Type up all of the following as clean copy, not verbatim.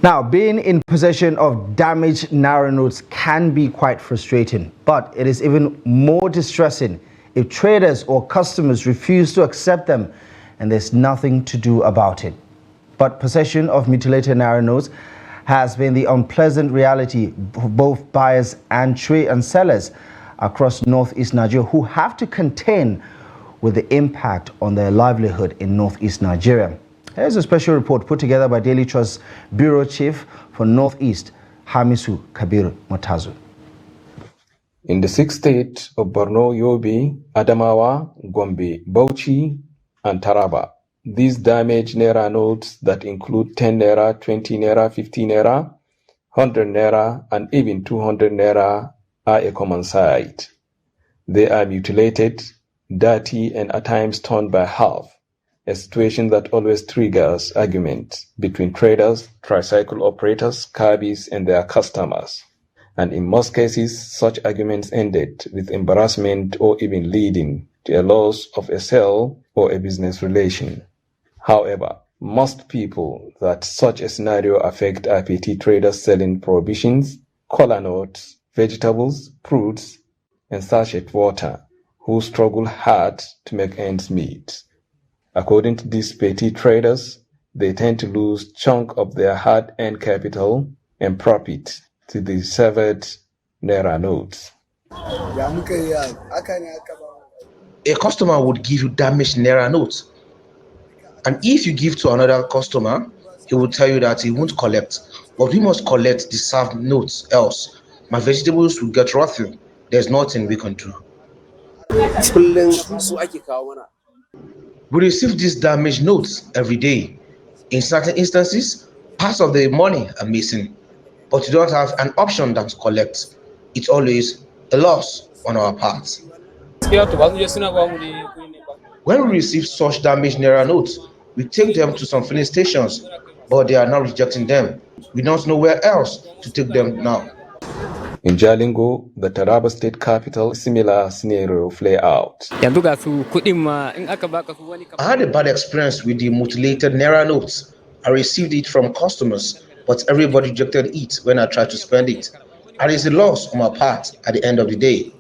Now, being in possession of damaged Naira notes can be quite frustrating, but it is even more distressing if traders or customers refuse to accept them and there's nothing to do about it. But possession of mutilated Naira notes has been the unpleasant reality for both buyers and trade and sellers across northeast Nigeria who have to contend with the impact on their livelihood in northeast Nigeria. Here's a special report put together by Daily Trust Bureau Chief for Northeast, Hamisu Kabir Matazu. In the 6 states of Borno, Yobe, Adamawa, Gombe, Bauchi, and Taraba, these damaged Naira notes that include 10 Naira, 20 Naira, 50 Naira, 100 Naira, and even 200 Naira are a common sight. They are mutilated, dirty, and at times torn by half, a situation that always triggers arguments between traders, tricycle operators, cabbies, and their customers. And in most cases, such arguments ended with embarrassment or even leading to a loss of a sale or a business relation. However, most people that such a scenario affect are petty traders selling provisions, kola nuts, vegetables, fruits, and sachet water, who struggle hard to make ends meet. According to these petty traders, they tend to lose chunk of their hard-earned capital and profit to the severed Naira notes. A customer would give you damaged Naira notes. And if you give to another customer, he will tell you that he won't collect. But we must collect the served notes, else my vegetables will get rotten. There's nothing we can do. We receive these damaged notes every day. In certain instances, parts of the money are missing, but you don't have an option than to collect. It's always a loss on our part. When we receive such damaged Naira notes, we take them to some filling stations, but they are now rejecting them. We don't know where else to take them now. In Jalingo, the Taraba state capital, similar scenario play out. I had a bad experience with the mutilated Naira notes. I received it from customers, but everybody rejected it when I tried to spend it. And it's a loss on my part at the end of the day.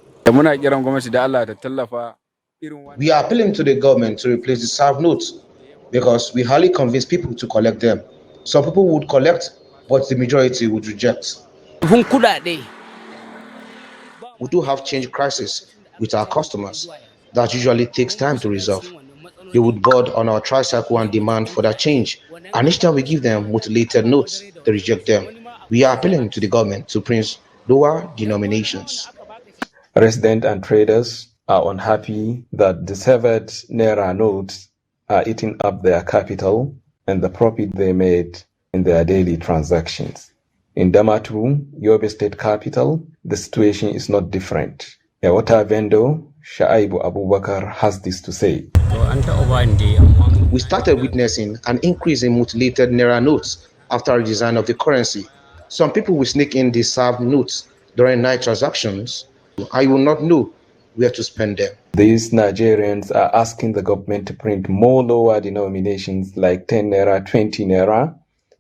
We are appealing to the government to replace the served notes because we hardly convince people to collect them. Some people would collect, but the majority would reject. We do have change crisis with our customers that usually takes time to resolve. They would board on our tricycle and demand for that change. And each time we give them mutilated notes, they reject them. We are appealing to the government to print lower denominations. Residents and traders are unhappy that the severed Naira notes are eating up their capital and the profit they made in their daily transactions. In Damaturu, Yobe state capital, the situation is not different. A water vendor, Shaibu Abubakar, has this to say. We started witnessing an increase in mutilated Naira notes after a design of the currency. Some people will sneak in the served notes during night transactions. I will not know where to spend them. These Nigerians are asking the government to print more lower denominations like 10 Naira, 20 Naira,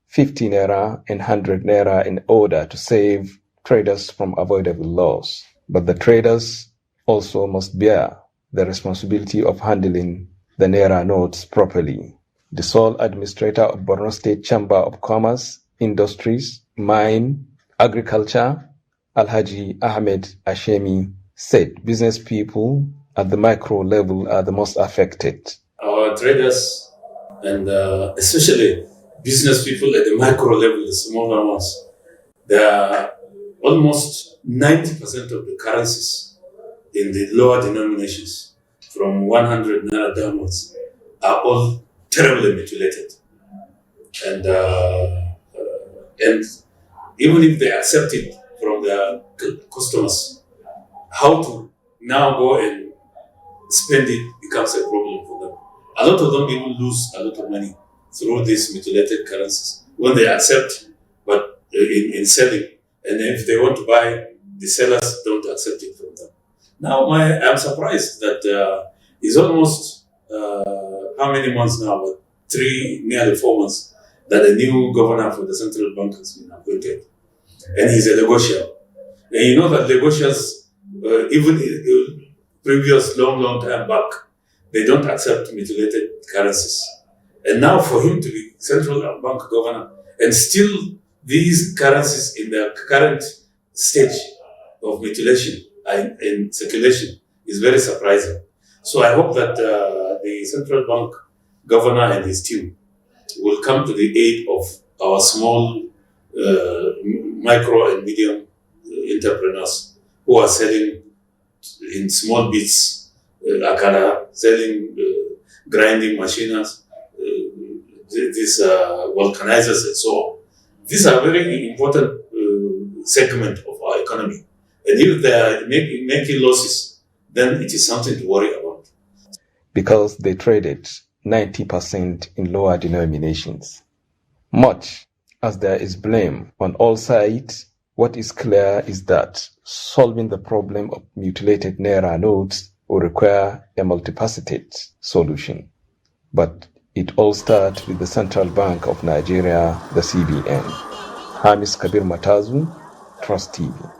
50 Naira, and 100 Naira in order to save traders from avoidable loss. But the traders also must bear the responsibility of handling the Naira notes properly. The sole administrator of Borno State Chamber of Commerce, Industries, Mine, Agriculture, Alhaji Ahmed Ashemi, said business people at the micro level are the most affected. Our traders and especially business people at the micro level, the smaller ones, they are almost 90% of the currencies in the lower denominations from 100 Naira downwards are all terribly mutilated. And even if they accept it from their customers, how to now go and spend it becomes a problem for them. A lot of them even lose a lot of money through these mutilated currencies when they accept, but in selling, and if they want to buy, the sellers don't accept it from them. Now, I'm surprised that it's almost how many months now? But nearly 4 months that a new governor for the central bank has been appointed, and he's a negotiator. And you know that negotiators, even previous long time back, they don't accept mutilated currencies. And now for him to be central bank governor, and still these currencies in their current stage of mutilation and circulation is very surprising. So I hope that the central bank governor and his team will come to the aid of our small, micro and medium entrepreneurs who are selling in small bits, akara, selling grinding machines, these vulcanizers and so on. These are very important segment of our economy. And if they are making losses, then it is something to worry about. Because they traded 90% in lower denominations. Much as there is blame on all sides, what is clear is that solving the problem of mutilated Naira notes will require a multifaceted solution. But it all starts with the Central Bank of Nigeria, the CBN. Hamis Kabir Matazu, Trust TV.